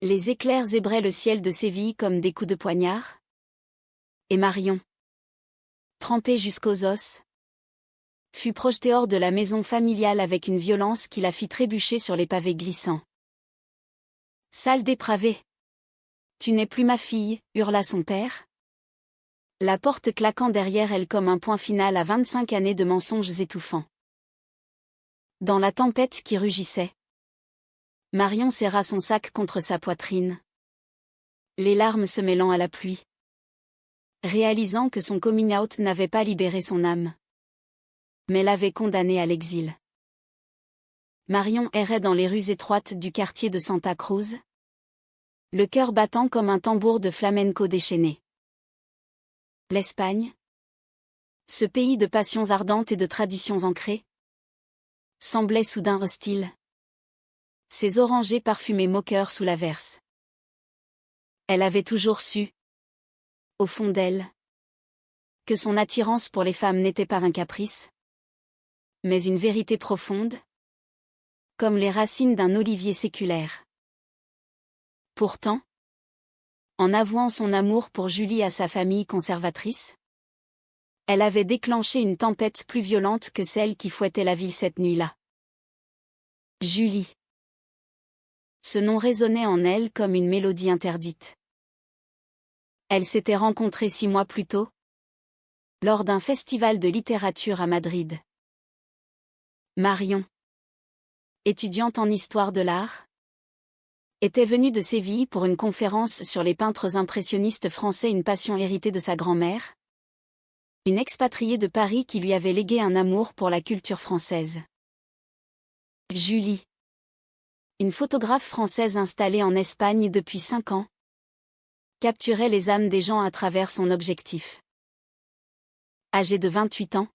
Les éclairs zébraient le ciel de Séville comme des coups de poignard. Et Marion, trempée jusqu'aux os, fut projetée hors de la maison familiale avec une violence qui la fit trébucher sur les pavés glissants. « Sale dépravée! Tu n'es plus ma fille » hurla son père. La porte claquant derrière elle comme un point final à 25 années de mensonges étouffants. Dans la tempête qui rugissait, Marion serra son sac contre sa poitrine, les larmes se mêlant à la pluie, réalisant que son coming out n'avait pas libéré son âme, mais l'avait condamnée à l'exil. Marion errait dans les rues étroites du quartier de Santa Cruz, le cœur battant comme un tambour de flamenco déchaîné. L'Espagne, ce pays de passions ardentes et de traditions ancrées, semblait soudain hostile. Ses orangers parfumés moqueurs sous l'averse. Elle avait toujours su, au fond d'elle, que son attirance pour les femmes n'était pas un caprice, mais une vérité profonde, comme les racines d'un olivier séculaire. Pourtant, en avouant son amour pour Julie à sa famille conservatrice, elle avait déclenché une tempête plus violente que celle qui fouettait la ville cette nuit-là. Julie. Ce nom résonnait en elle comme une mélodie interdite. Elle s'était rencontrée 6 mois plus tôt, lors d'un festival de littérature à Madrid. Marion, étudiante en histoire de l'art, était venue de Séville pour une conférence sur les peintres impressionnistes français, une passion héritée de sa grand-mère, une expatriée de Paris qui lui avait légué un amour pour la culture française. Julie, une photographe française installée en Espagne depuis 5 ans, capturait les âmes des gens à travers son objectif. Âgée de 28 ans,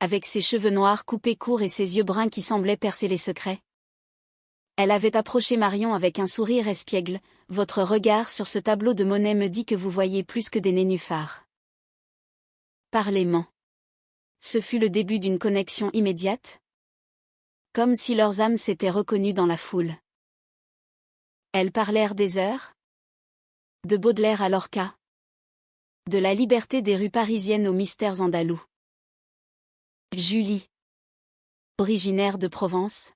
avec ses cheveux noirs coupés courts et ses yeux bruns qui semblaient percer les secrets, elle avait approché Marion avec un sourire espiègle. « Votre regard sur ce tableau de Monet me dit que vous voyez plus que des nénuphars. » Parlément. Ce fut le début d'une connexion immédiate, comme si leurs âmes s'étaient reconnues dans la foule. Elles parlèrent des heures, de Baudelaire à Lorca, de la liberté des rues parisiennes aux mystères andalous. Julie, originaire de Provence,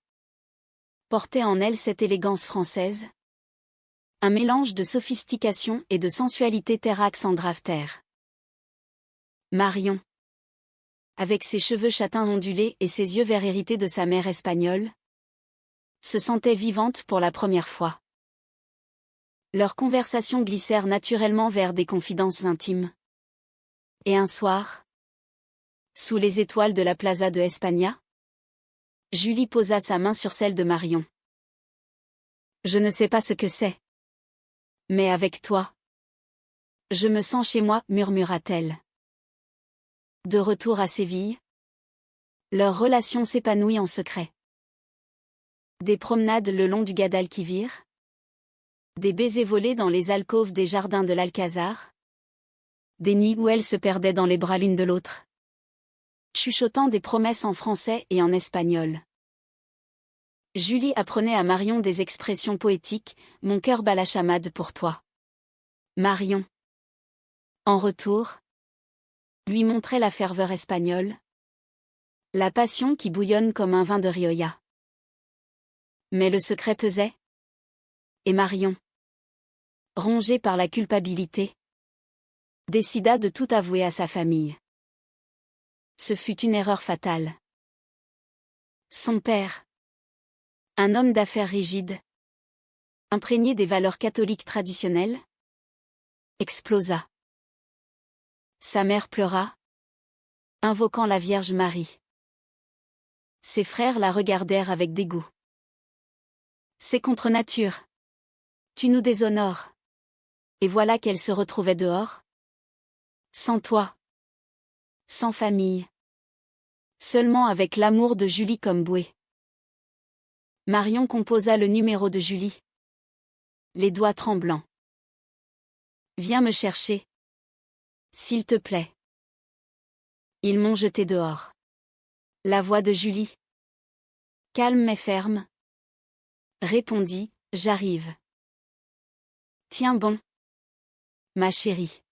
portait en elle cette élégance française, un mélange de sophistication et de sensualité terrax en drafter. Marion, avec ses cheveux châtains ondulés et ses yeux verts hérités de sa mère espagnole, se sentait vivante pour la première fois. Leurs conversations glissèrent naturellement vers des confidences intimes. Et un soir, sous les étoiles de la Plaza de España, Julie posa sa main sur celle de Marion. « Je ne sais pas ce que c'est. Mais avec toi, je me sens chez moi » murmura-t-elle. De retour à Séville, leur relation s'épanouit en secret. Des promenades le long du Guadalquivir, des baisers volés dans les alcôves des jardins de l'Alcazar, des nuits où elles se perdaient dans les bras l'une de l'autre, chuchotant des promesses en français et en espagnol. Julie apprenait à Marion des expressions poétiques, « Mon cœur bat la chamade pour toi. » Marion, en retour, lui montrait la ferveur espagnole, la passion qui bouillonne comme un vin de Rioja. Mais le secret pesait. Et Marion, rongée par la culpabilité, décida de tout avouer à sa famille. Ce fut une erreur fatale. Son père, un homme d'affaires rigide, imprégné des valeurs catholiques traditionnelles, explosa. Sa mère pleura, invoquant la Vierge Marie. Ses frères la regardèrent avec dégoût. « C'est contre nature. Tu nous déshonores. » Et voilà qu'elle se retrouvait dehors. Sans toi. Sans famille. Seulement avec l'amour de Julie comme bouée. Marion composa le numéro de Julie, les doigts tremblants. « Viens me chercher. S'il te plaît. Ils m'ont jeté dehors. » La voix de Julie, calme mais ferme, répondit « J'arrive. » Tiens bon. Ma chérie.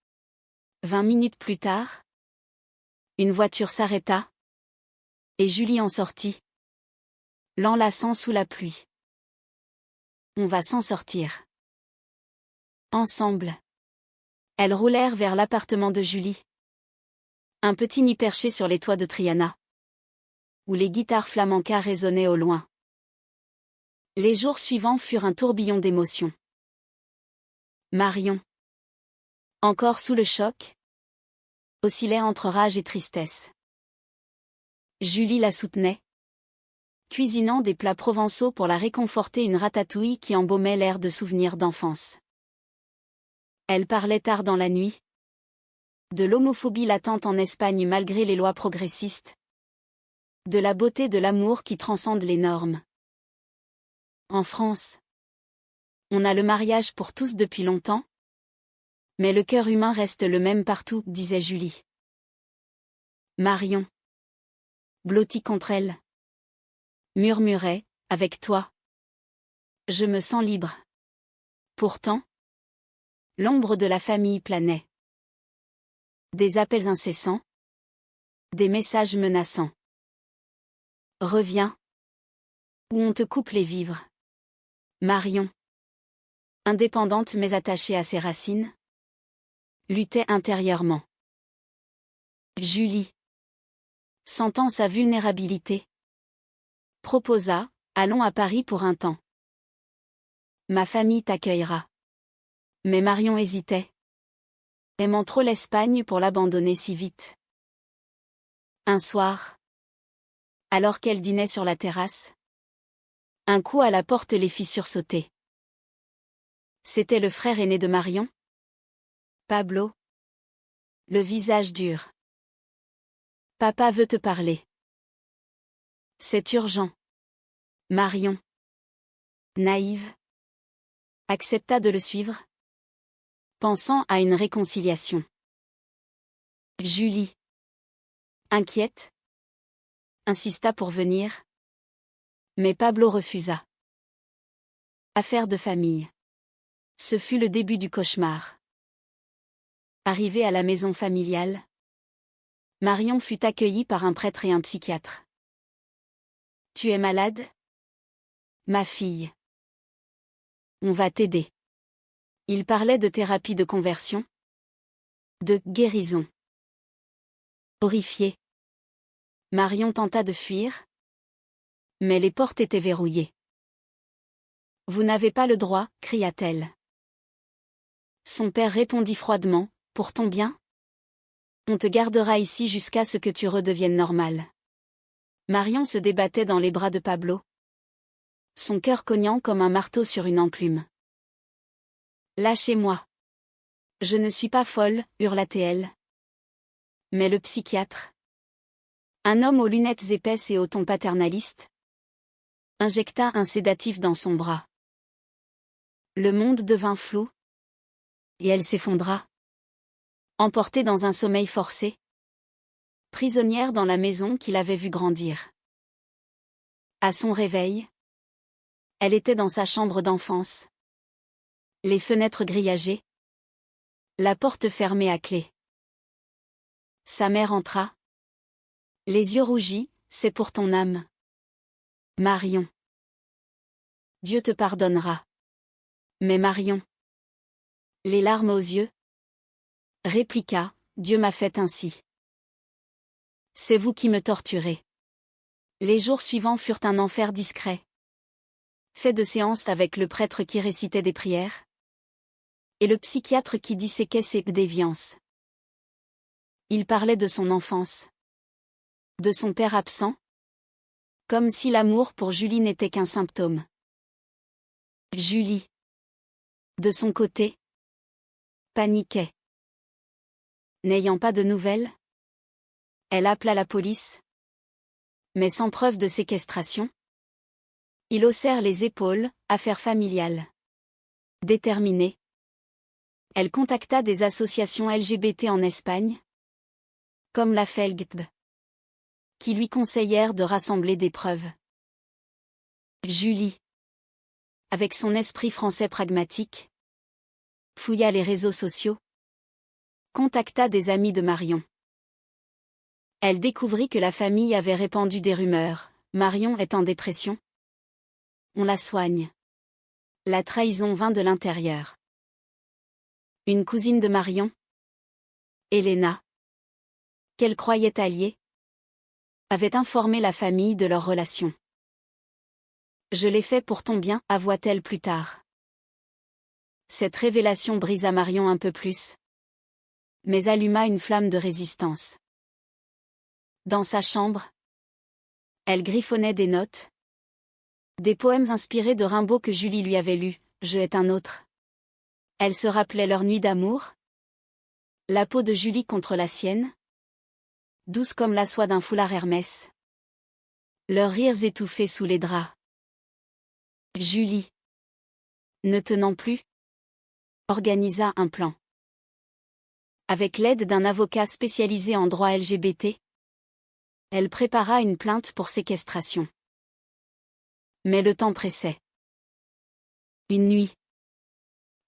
20 minutes plus tard, une voiture s'arrêta. Et Julie en sortit, l'enlaçant sous la pluie. On va s'en sortir. Ensemble. Elles roulèrent vers l'appartement de Julie. Un petit nid perché sur les toits de Triana, où les guitares flamencas résonnaient au loin. Les jours suivants furent un tourbillon d'émotions. Marion, encore sous le choc, oscillait entre rage et tristesse. Julie la soutenait, cuisinant des plats provençaux pour la réconforter, une ratatouille qui embaumait l'air de souvenirs d'enfance. Elle parlait tard dans la nuit, de l'homophobie latente en Espagne malgré les lois progressistes, de la beauté de l'amour qui transcende les normes. En France, on a le mariage pour tous depuis longtemps, mais le cœur humain reste le même partout, disait Julie. Marion, blottie contre elle, murmurait, avec toi, je me sens libre. Pourtant, l'ombre de la famille planait. Des appels incessants, des messages menaçants. Reviens, ou on te coupe les vivres. Marion, indépendante mais attachée à ses racines, luttait intérieurement. Julie, sentant sa vulnérabilité, proposa, allons à Paris pour un temps. Ma famille t'accueillera. Mais Marion hésitait, aimant trop l'Espagne pour l'abandonner si vite. Un soir, alors qu'elle dînait sur la terrasse, un coup à la porte les fit sursauter. C'était le frère aîné de Marion, Pablo, le visage dur. Papa veut te parler. C'est urgent. Marion, naïve, accepta de le suivre, pensant à une réconciliation. Julie, inquiète, insista pour venir, mais Pablo refusa. Affaire de famille. Ce fut le début du cauchemar. Arrivée à la maison familiale, Marion fut accueillie par un prêtre et un psychiatre. Tu es malade? Ma fille. On va t'aider. Il parlait de thérapie de conversion, de guérison. Horrifiée, Marion tenta de fuir, mais les portes étaient verrouillées. Vous n'avez pas le droit, cria-t-elle. Son père répondit froidement, pour ton bien? On te gardera ici jusqu'à ce que tu redeviennes normale. Marion se débattait dans les bras de Pablo, son cœur cognant comme un marteau sur une enclume. Lâchez-moi. Je ne suis pas folle, hurla-t-elle. Mais le psychiatre, un homme aux lunettes épaisses et au ton paternaliste, injecta un sédatif dans son bras. Le monde devint flou, et elle s'effondra, emportée dans un sommeil forcé, prisonnière dans la maison qu'il avait vue grandir. À son réveil, elle était dans sa chambre d'enfance. Les fenêtres grillagées, la porte fermée à clé. Sa mère entra, les yeux rougis, c'est pour ton âme. Marion. Dieu te pardonnera. Mais Marion, les larmes aux yeux, répliqua, Dieu m'a fait ainsi. C'est vous qui me torturez. Les jours suivants furent un enfer discret, fait de séances avec le prêtre qui récitait des prières, et le psychiatre qui disséquait ses déviances. Il parlait de son enfance, de son père absent, comme si l'amour pour Julie n'était qu'un symptôme. Julie, de son côté, paniquait. N'ayant pas de nouvelles, elle appela la police, mais sans preuve de séquestration. Ils haussèrent les épaules, affaire familiale. Déterminée, elle contacta des associations LGBT en Espagne, comme la FELGTB, qui lui conseillèrent de rassembler des preuves. Julie, avec son esprit français pragmatique, Fouilla les réseaux sociaux. Contacta des amis de Marion. Elle découvrit que la famille avait répandu des rumeurs. Marion est en dépression. On la soigne. La trahison vint de l'intérieur. Une cousine de Marion, Elena, qu'elle croyait alliée, avait informé la famille de leur relation. Je l'ai fait pour ton bien, avoua-t-elle plus tard. Cette révélation brisa Marion un peu plus, mais alluma une flamme de résistance. Dans sa chambre, elle griffonnait des notes, des poèmes inspirés de Rimbaud que Julie lui avait lus, Je est un autre. Elle se rappelait leur nuit d'amour, la peau de Julie contre la sienne, douce comme la soie d'un foulard Hermès, leurs rires étouffés sous les draps. Julie, ne tenant plus, organisa un plan. Avec l'aide d'un avocat spécialisé en droit LGBT, elle prépara une plainte pour séquestration. Mais le temps pressait. Une nuit,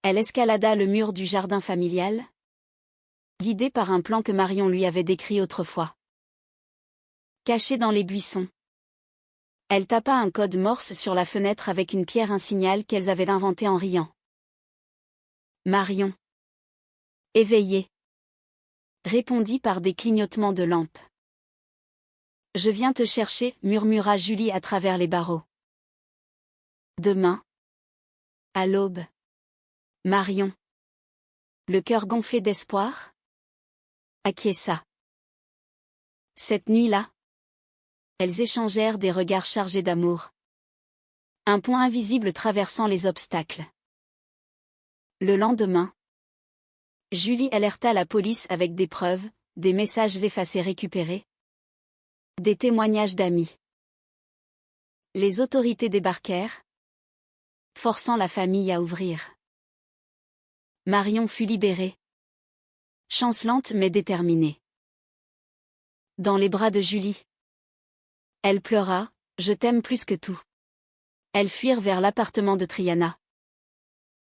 elle escalada le mur du jardin familial, guidée par un plan que Marion lui avait décrit autrefois. Cachée dans les buissons, elle tapa un code morse sur la fenêtre avec une pierre, un signal qu'elles avaient inventé en riant. Marion, éveillée, répondit par des clignotements de lampe. Je viens te chercher, murmura Julie à travers les barreaux. Demain, à l'aube. Marion, le cœur gonflé d'espoir, acquiesça. Cette nuit-là, elles échangèrent des regards chargés d'amour. Un pont invisible traversant les obstacles. Le lendemain, Julie alerta la police avec des preuves, des messages effacés récupérés, des témoignages d'amis. Les autorités débarquèrent, forçant la famille à ouvrir. Marion fut libérée, chancelante mais déterminée. Dans les bras de Julie, elle pleura, je t'aime plus que tout. Elles fuirent vers l'appartement de Triana,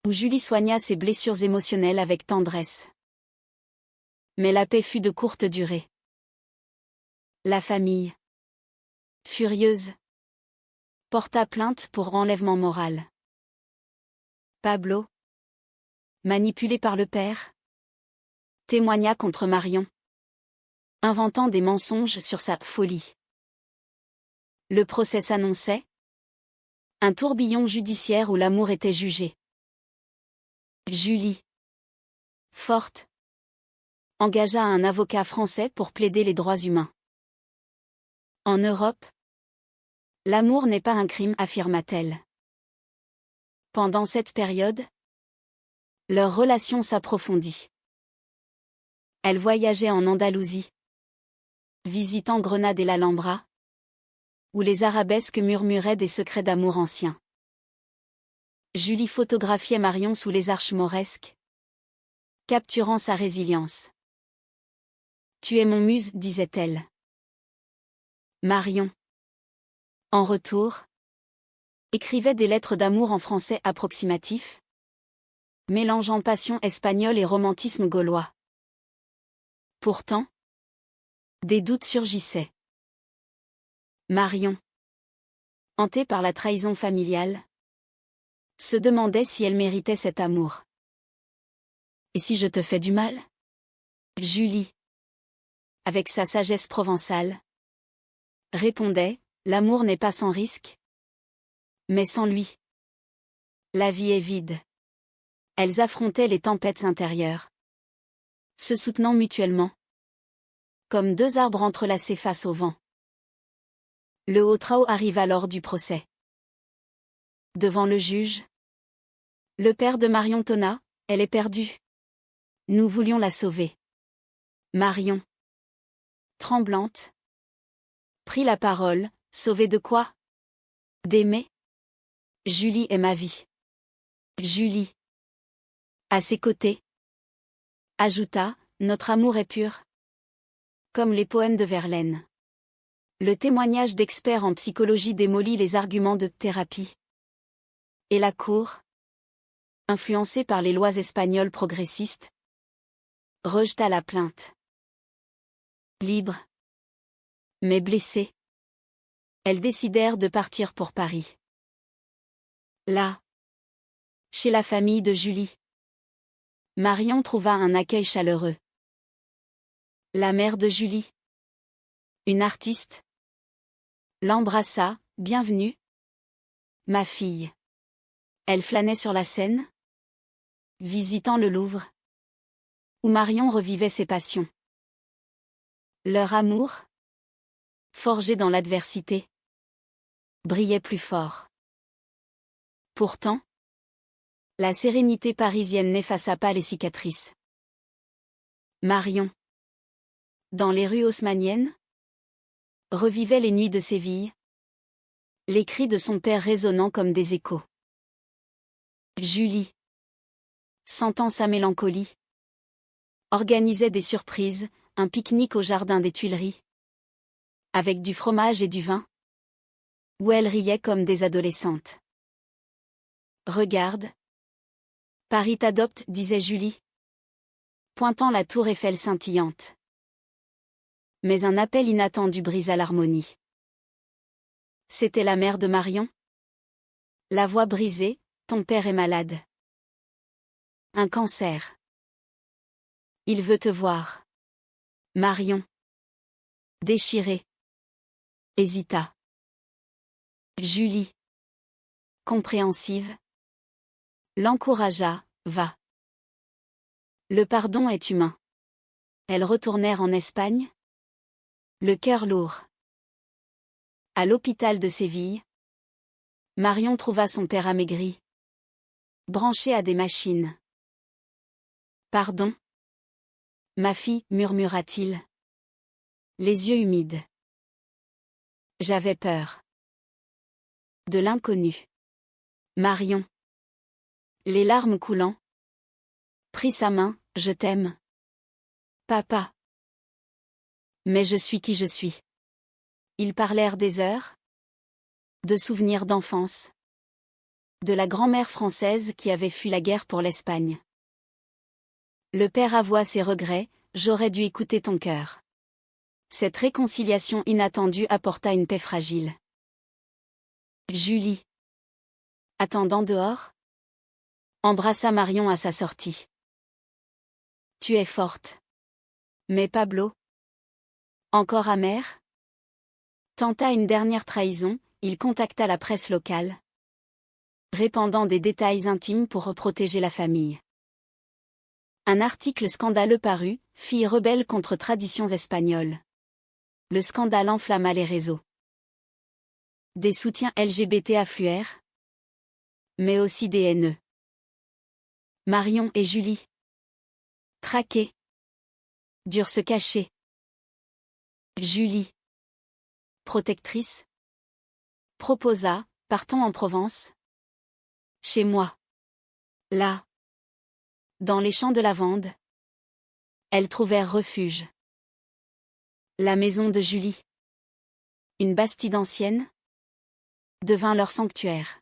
où Julie soigna ses blessures émotionnelles avec tendresse. Mais la paix fut de courte durée. La famille, furieuse, porta plainte pour enlèvement moral. Pablo, manipulé par le père, témoigna contre Marion, inventant des mensonges sur sa folie. Le procès s'annonçait, un tourbillon judiciaire où l'amour était jugé. Julie, forte, engagea un avocat français pour plaider les droits humains. En Europe, l'amour n'est pas un crime, affirma-t-elle. Pendant cette période, leur relation s'approfondit. Elle voyageait en Andalousie, visitant Grenade et l'Alhambra, où les arabesques murmuraient des secrets d'amour anciens. Julie photographiait Marion sous les arches mauresques, capturant sa résilience. Tu es mon muse, disait-elle. Marion, en retour, écrivait des lettres d'amour en français approximatif, mélangeant passion espagnole et romantisme gaulois. Pourtant, des doutes surgissaient. Marion, hantée par la trahison familiale, se demandait si elle méritait cet amour. Et si je te fais du mal? Julie, avec sa sagesse provençale, répondait, l'amour n'est pas sans risque. Mais sans lui, la vie est vide. Elles affrontaient les tempêtes intérieures, se soutenant mutuellement, comme deux arbres entrelacés face au vent. Le haut trao arriva lors du procès. Devant le juge, le père de Marion tonna, elle est perdue. Nous voulions la sauver. Marion, tremblante, prit la parole, sauver de quoi? D'aimer. Julie est ma vie. Julie, à ses côtés, ajouta, notre amour est pur. Comme les poèmes de Verlaine. Le témoignage d'experts en psychologie démolit les arguments de thérapie. Et la cour, influencée par les lois espagnoles progressistes, rejeta la plainte. Libre, mais blessée, elles décidèrent de partir pour Paris. Là, chez la famille de Julie, Marion trouva un accueil chaleureux. La mère de Julie, une artiste, l'embrassa. « Bienvenue, ma fille. » Elle flânait sur la Seine, visitant le Louvre, où Marion revivait ses passions. Leur amour, forgé dans l'adversité, brillait plus fort. Pourtant, la sérénité parisienne n'effaça pas les cicatrices. Marion, dans les rues haussmanniennes, revivait les nuits de Séville, les cris de son père résonnant comme des échos. Julie, sentant sa mélancolie, organisait des surprises, un pique-nique au jardin des Tuileries, avec du fromage et du vin, où elle riait comme des adolescentes. « Regarde, Paris t'adopte, » disait Julie, pointant la tour Eiffel scintillante. Mais un appel inattendu brisa l'harmonie. C'était la mère de Marion. La voix brisée, « Ton père est malade. Un cancer. Il veut te voir. » Marion, déchirée, hésita. Julie, compréhensive, l'encouragea. « Va. Le pardon est humain. » Elles retournèrent en Espagne, le cœur lourd. À l'hôpital de Séville, Marion trouva son père amaigri, branché à des machines. « Pardon, ma fille, » murmura-t-il, les yeux humides. « J'avais peur. » De l'inconnu. Marion, les larmes coulant, prit sa main. « Je t'aime, papa. Mais je suis qui je suis. » Ils parlèrent des heures, de souvenirs d'enfance, de la grand-mère française qui avait fui la guerre pour l'Espagne. Le père avoua ses regrets. « J'aurais dû écouter ton cœur. » Cette réconciliation inattendue apporta une paix fragile. Julie, attendant dehors, embrassa Marion à sa sortie. « Tu es forte. » Mais Pablo, encore amer, tenta une dernière trahison. Il contacta la presse locale, répandant des détails intimes pour protéger la famille. Un article scandaleux parut, « Fille rebelle contre traditions espagnoles. » Le scandale enflamma les réseaux. Des soutiens LGBT affluèrent, mais aussi des haineux. Marion et Julie, traquées, durent se cacher. Julie, protectrice, proposa, « Partons en Provence. Chez moi. » Là, dans les champs de lavande, elles trouvèrent refuge. La maison de Julie, une bastide ancienne, devint leur sanctuaire.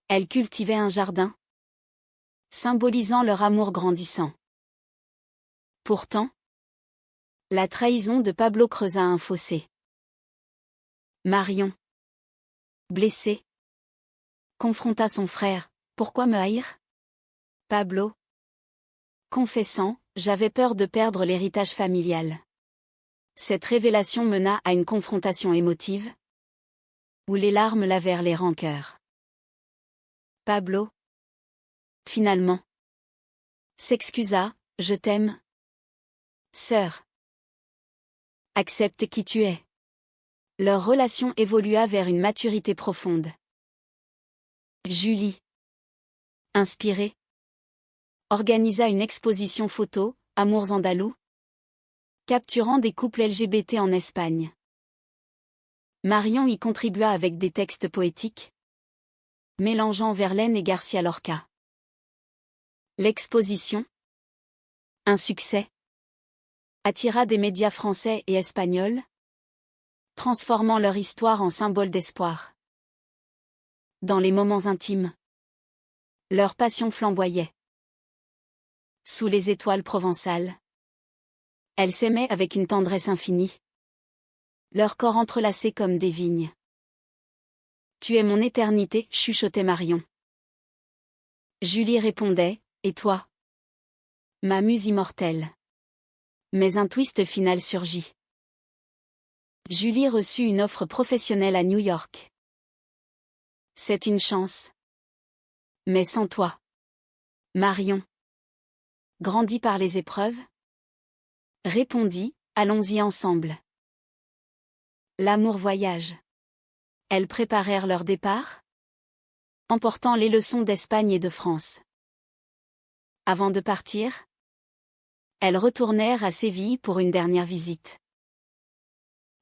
Elles cultivaient un jardin, symbolisant leur amour grandissant. Pourtant, la trahison de Pablo creusa un fossé. Marion, blessée, confronta son frère. « Pourquoi me haïr ? » Pablo, confessant, « J'avais peur de perdre l'héritage familial. » Cette révélation mena à une confrontation émotive, où les larmes lavèrent les rancœurs. Pablo, finalement, s'excusa. « Je t'aime, sœur. Accepte qui tu es. » Leur relation évolua vers une maturité profonde. Julie, inspirée, organisa une exposition photo, « Amours andalous », capturant des couples LGBT en Espagne. Marion y contribua avec des textes poétiques, mélangeant Verlaine et Garcia Lorca. L'exposition, un succès, attira des médias français et espagnols, transformant leur histoire en symbole d'espoir. Dans les moments intimes, Leur passion flamboyait. Sous les étoiles provençales, elles s'aimaient avec une tendresse infinie. Leurs corps entrelacés comme des vignes. Tu es mon éternité, chuchotait Marion. Julie répondait, et toi? Ma muse immortelle. Mais un twist final surgit. Julie reçut une offre professionnelle à New York. C'est une chance. Mais sans toi. Marion. Grandie par les épreuves? Répondit, allons-y ensemble. L'amour voyage. Elles préparèrent leur départ, emportant les leçons d'Espagne et de France. Avant de partir, elles retournèrent à Séville pour une dernière visite.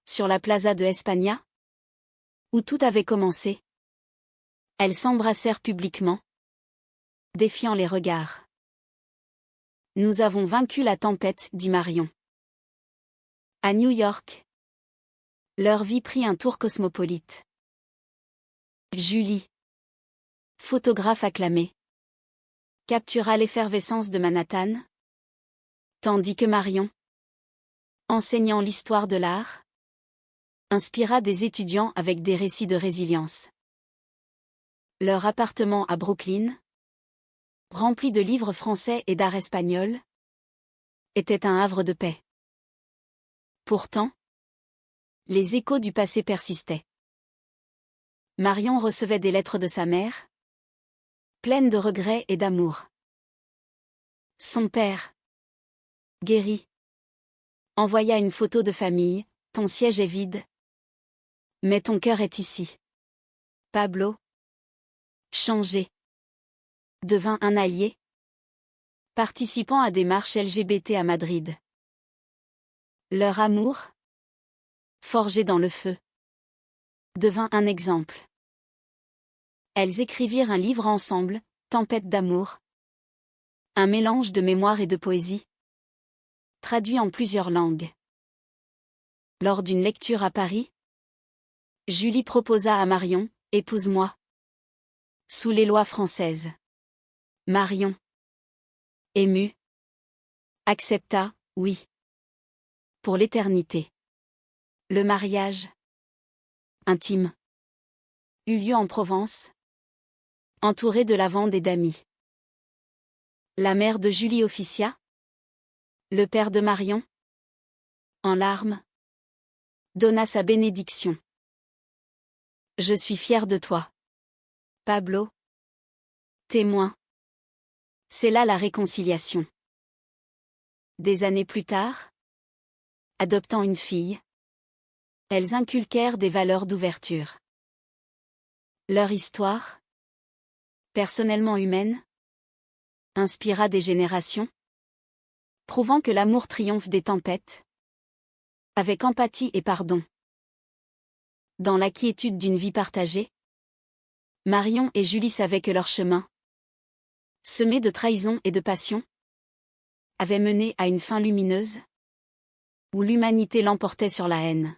Sur la plaza de España, où tout avait commencé, elles s'embrassèrent publiquement, défiant les regards. Nous avons vaincu la tempête, dit Marion. À New York, leur vie prit un tour cosmopolite. Julie, photographe acclamée, captura l'effervescence de Manhattan, tandis que Marion, enseignant l'histoire de l'art, inspira des étudiants avec des récits de résilience. Leur appartement à Brooklyn, rempli de livres français et d'art espagnol, était un havre de paix. Pourtant, les échos du passé persistaient. Marion recevait des lettres de sa mère, pleines de regrets et d'amour. Son père, guéri, envoya une photo de famille, ton siège est vide, mais ton cœur est ici. Pablo, changé, devint un allié, participant à des marches LGBT à Madrid. Leur amour, forgé dans le feu, devint un exemple. Elles écrivirent un livre ensemble, Tempête d'amour. Un mélange de mémoire et de poésie, traduit en plusieurs langues. Lors d'une lecture à Paris, Julie proposa à Marion, épouse-moi. Sous les lois françaises. Marion, émue, accepta, oui. Pour l'éternité. Le mariage, intime, eut lieu en Provence, entouré de lavande et d'amis. La mère de Julie officia. Le père de Marion, en larmes, donna sa bénédiction. Je suis fière de toi. Pablo, témoin. C'est là la réconciliation. Des années plus tard, adoptant une fille, elles inculquèrent des valeurs d'ouverture. Leur histoire, personnellement humaine, inspira des générations, prouvant que l'amour triomphe des tempêtes, avec empathie et pardon. Dans la quiétude d'une vie partagée, Marion et Julie savaient que leur chemin, semé de trahison et de passion, avait mené à une fin lumineuse, où l'humanité l'emportait sur la haine.